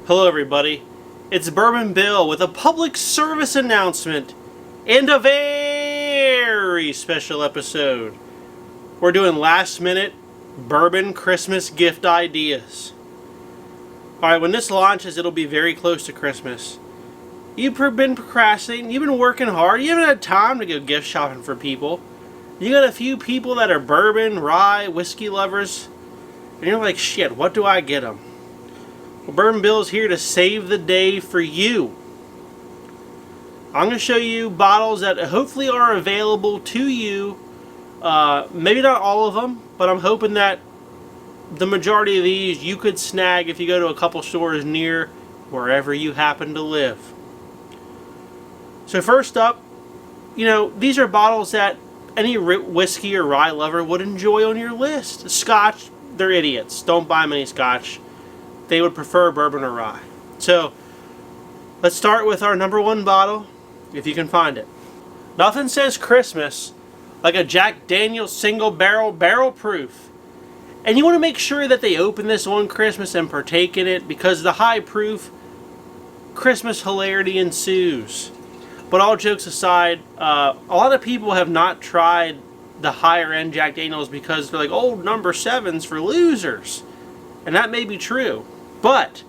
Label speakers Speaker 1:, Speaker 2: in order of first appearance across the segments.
Speaker 1: Hello everybody, it's Bourbon Bill with a public service announcement and a very special episode. We're doing last minute bourbon Christmas gift ideas. Alright, when this launches it'll be very close to Christmas. You've been procrastinating, you've been working hard, you haven't had time to go gift shopping for people. You got a few people that are bourbon, rye, whiskey lovers, and you're like, shit, what do I get them? Well, Bourbon Bill is here to save the day for you. I'm going to show you bottles that hopefully are available to you. Maybe not all of them, but I'm hoping that the majority of these you could snag if you go to a couple stores near wherever you happen to live. So first up, these are bottles that any whiskey or rye lover would enjoy on your list. Scotch, they're idiots. Don't buy them any Scotch. They would prefer bourbon or rye. So let's start with our number one bottle, if you can find it. Nothing says Christmas like a Jack Daniel's single barrel proof. And you want to make sure that they open this on Christmas and partake in it, because the high proof, Christmas hilarity ensues. But all jokes aside, a lot of people have not tried the higher end Jack Daniel's because they're like, oh, number 7's for losers. And that may be true. But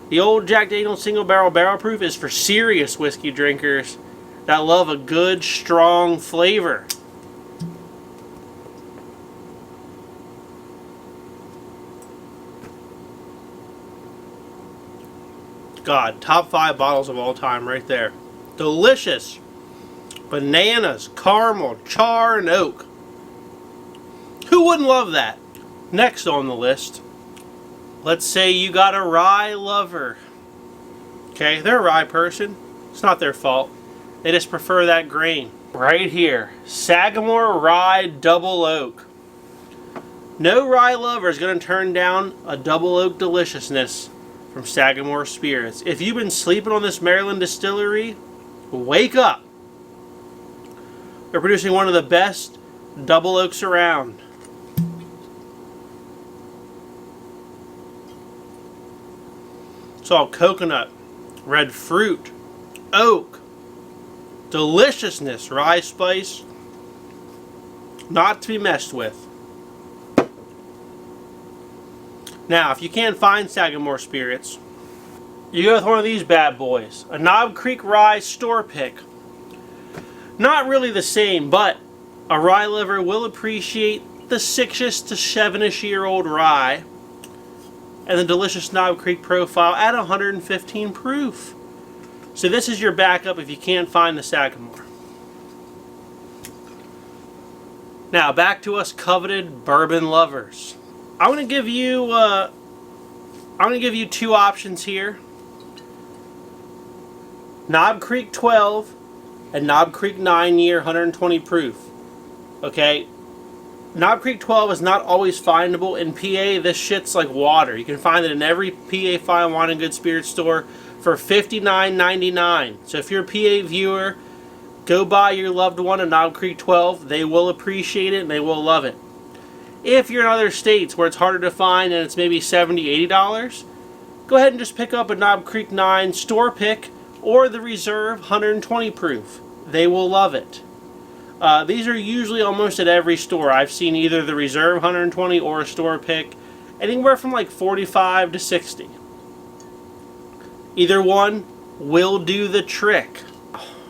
Speaker 1: the old Jack Daniel's single barrel proof is for serious whiskey drinkers that love a good, strong flavor. God, top 5 bottles of all time right there. Delicious. Bananas, caramel, char, and oak. Who wouldn't love that? Next on the list, let's say you got a rye lover. Okay, they're a rye person. It's not their fault. They just prefer that grain. Right here, Sagamore Rye Double Oak. No rye lover is going to turn down a double oak deliciousness from Sagamore Spirits. If you've been sleeping on this Maryland distillery, wake up. They're producing one of the best double oaks around. It's all coconut, red fruit, oak, deliciousness, rye spice, not to be messed with. Now, if you can't find Sagamore Spirits, you go with one of these bad boys, a Knob Creek Rye Store Pick. Not really the same, but a rye lover will appreciate the 6-ish to 7-ish year old rye and the delicious Knob Creek profile at 115 proof. So this is your backup if you can't find the Sagamore. Now back to us coveted bourbon lovers. I'm going to give you two options here. Knob Creek 12 and Knob Creek 9 year 120 proof. Okay, Knob Creek 12 is not always findable in PA. This shit's like water. You can find it in every PA fine wine and good spirit store for $59.99. So if you're a PA viewer, go buy your loved one a Knob Creek 12. They will appreciate it and they will love it. If you're in other states where it's harder to find and it's maybe $70, $80, go ahead and just pick up a Knob Creek 9 store pick or the Reserve 120 proof. They will love it. These are usually almost at every store. I've seen either the Reserve 120 or a store pick, anywhere from like 45 to 60. Either one will do the trick.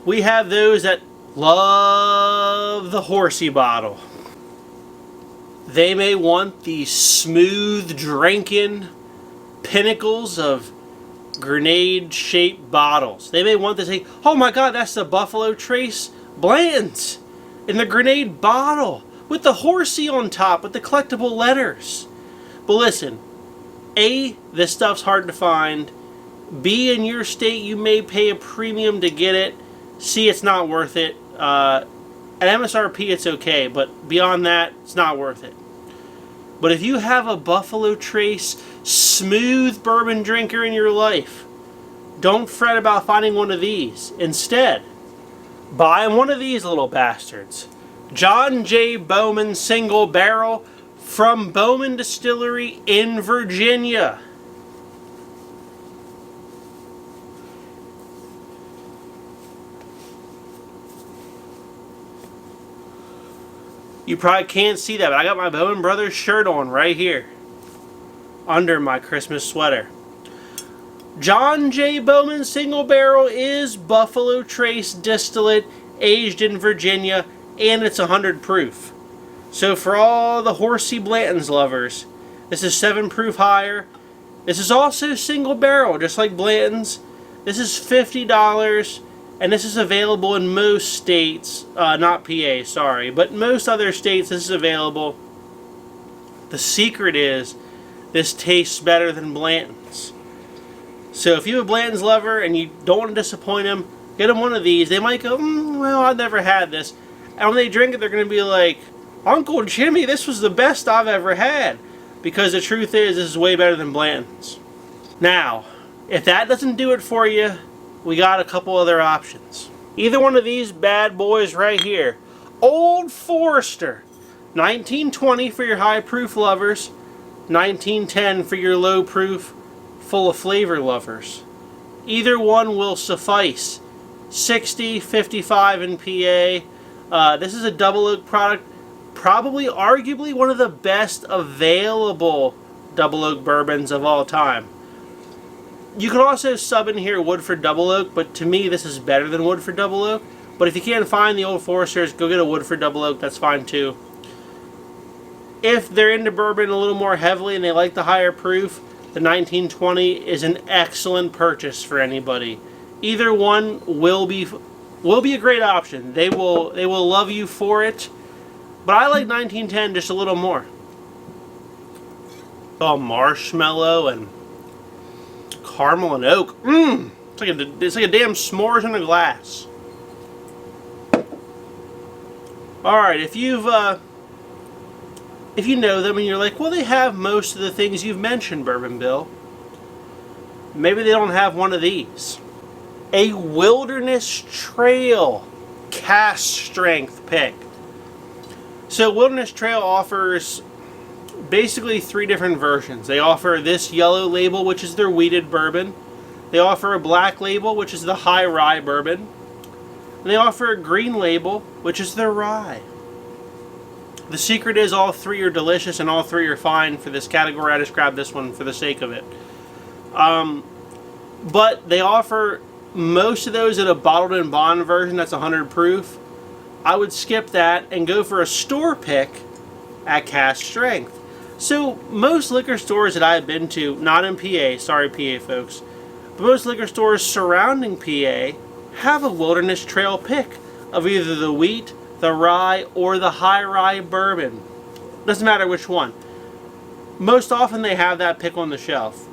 Speaker 1: We have those that love the horsey bottle. They may want the smooth drinking Pinnacles of grenade-shaped bottles. They may want to say, oh my god, that's the Buffalo Trace Blanton's in the grenade bottle with the horsey on top with the collectible letters. But listen, A, this stuff's hard to find. B, in your state you may pay a premium to get it. C, it's not worth it. At MSRP it's okay, but beyond that it's not worth it. But if you have a Buffalo Trace smooth bourbon drinker in your life, don't fret about finding one of these. Instead, buy one of these little bastards. John J Bowman Single Barrel from Bowman Distillery in Virginia. You probably can't see that, but I got my Bowman Brothers shirt on right here under my Christmas sweater. John J Bowman Single Barrel is Buffalo Trace distillate, aged in Virginia, and it's 100 proof. So for all the Horsey Blanton's lovers, this is 7 proof higher. This is also single barrel, just like Blanton's. This is $50, and this is available in most states, not PA, sorry, but most other states this is available. The secret is, this tastes better than Blanton's. So if you're a Blanton's lover and you don't want to disappoint them, get them one of these. They might go, well, I've never had this. And when they drink it, they're going to be like, Uncle Jimmy, this was the best I've ever had. Because the truth is, this is way better than Blanton's. Now, if that doesn't do it for you, we got a couple other options. Either one of these bad boys right here. Old Forester. 1920 for your high proof lovers. 1910 for your low proof, full of flavor lovers. Either one will suffice. 60, 55 in PA. This is a double oak product. Probably, arguably, one of the best available double oak bourbons of all time. You could also sub in here Woodford Double Oak, but to me this is better than Woodford Double Oak. But if you can't find the Old Foresters, go get a Woodford Double Oak, that's fine too. If they're into bourbon a little more heavily and they like the higher proof, the 1920 is an excellent purchase for anybody. Either one will be a great option. They will love you for it. But I like 1910 just a little more. Oh, marshmallow and caramel and oak. It's like a damn s'mores in a glass. All right, if you know them and you're like, well, they have most of the things you've mentioned, Bourbon Bill. Maybe they don't have one of these. A Wilderness Trail cast strength pick. So Wilderness Trail offers basically 3 different versions. They offer this yellow label, which is their wheated bourbon. They offer a black label, which is the high rye bourbon. And they offer a green label, which is their rye. The secret is all 3 are delicious and all 3 are fine for this category. I just grabbed this one for the sake of it. But they offer most of those in a bottled and bond version that's 100 proof. I would skip that and go for a store pick at cast strength. So most liquor stores that I've been to, not in PA, sorry PA folks, but most liquor stores surrounding PA have a Wilderness Trail pick of either the wheat, the rye, or the high rye bourbon. Doesn't matter which one. Most often they have that pick on the shelf.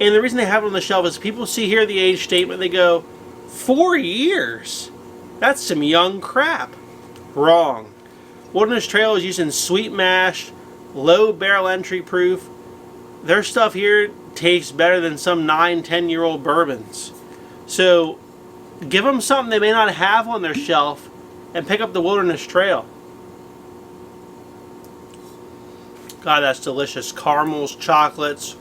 Speaker 1: And the reason they have it on the shelf is people see here the age statement, they go, 4 years? That's some young crap. Wrong. Wilderness Trail is using sweet mash, low barrel entry proof. Their stuff here tastes better than some 9-10-year-old bourbons. So give them something they may not have on their shelf and pick up the Wilderness Trail. God, that's delicious. Caramels, chocolates,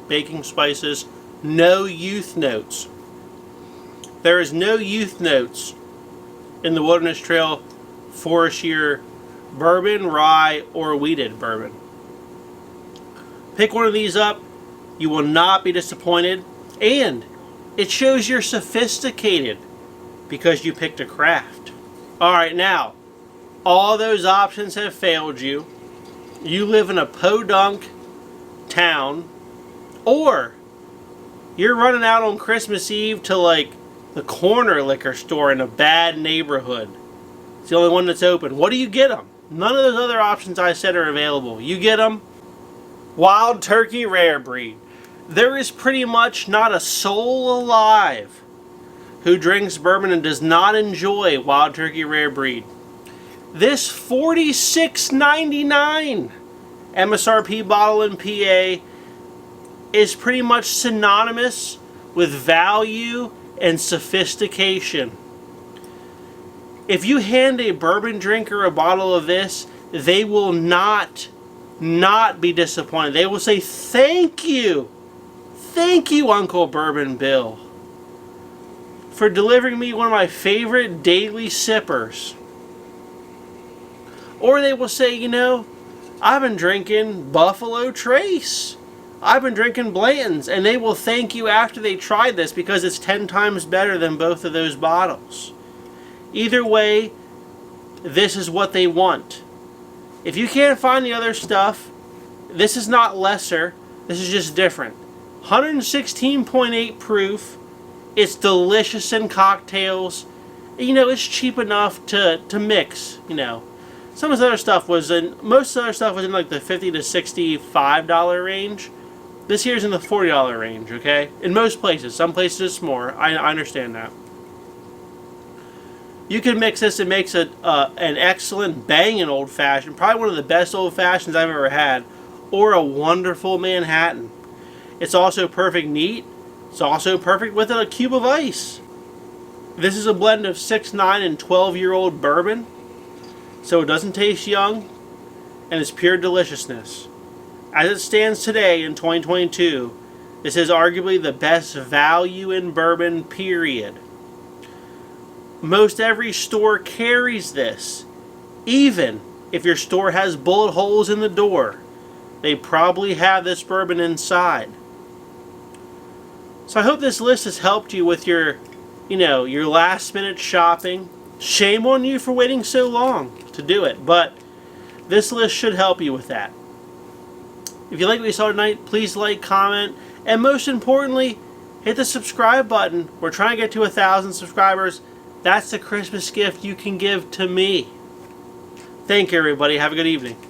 Speaker 1: baking spices. No youth notes. There is no youth notes in the Wilderness Trail 4-year bourbon, rye, or wheated bourbon. Pick one of these up. You will not be disappointed. And it shows you're sophisticated because you picked a craft. Alright, now, all those options have failed you. You live in a podunk town, or you're running out on Christmas Eve to like the corner liquor store in a bad neighborhood. It's the only one that's open. What do you get them? None of those other options I said are available. You get them. Wild Turkey Rare Breed. There is pretty much not a soul alive who drinks bourbon and does not enjoy Wild Turkey Rare Breed. This $46.99 MSRP bottle in PA is pretty much synonymous with value and sophistication. If you hand a bourbon drinker a bottle of this, they will not be disappointed. They will say, thank you, Uncle Bourbon Bill, for delivering me one of my favorite daily sippers. Or they will say, you know, I've been drinking Buffalo Trace. I've been drinking Blanton's. And they will thank you after they tried this because it's 10 times better than both of those bottles. Either way, this is what they want. If you can't find the other stuff, this is not lesser. This is just different. 116.8 proof. It's delicious in cocktails. You know, it's cheap enough to mix, you know. Some of the other stuff was in, most of the other stuff was in like the $50 to $65 range. This here's in the $40 range, okay? In most places. Some places it's more. I understand that. You can mix this and makes an excellent banging old fashioned. Probably one of the best old fashions I've ever had. Or a wonderful Manhattan. It's also perfect neat. It's also perfect with a cube of ice. This is a blend of 6, 9, and 12-year-old bourbon. So it doesn't taste young, and it's pure deliciousness. As it stands today in 2022, this is arguably the best value in bourbon, period. Most every store carries this. Even if your store has bullet holes in the door, they probably have this bourbon inside. So I hope this list has helped you with your, you know, your last minute shopping. Shame on you for waiting so long to do it, but this list should help you with that. If you like what you saw tonight, please like, comment, and most importantly, hit the subscribe button. We're trying to get to 1,000 subscribers. That's the Christmas gift you can give to me. Thank you, everybody. Have a good evening.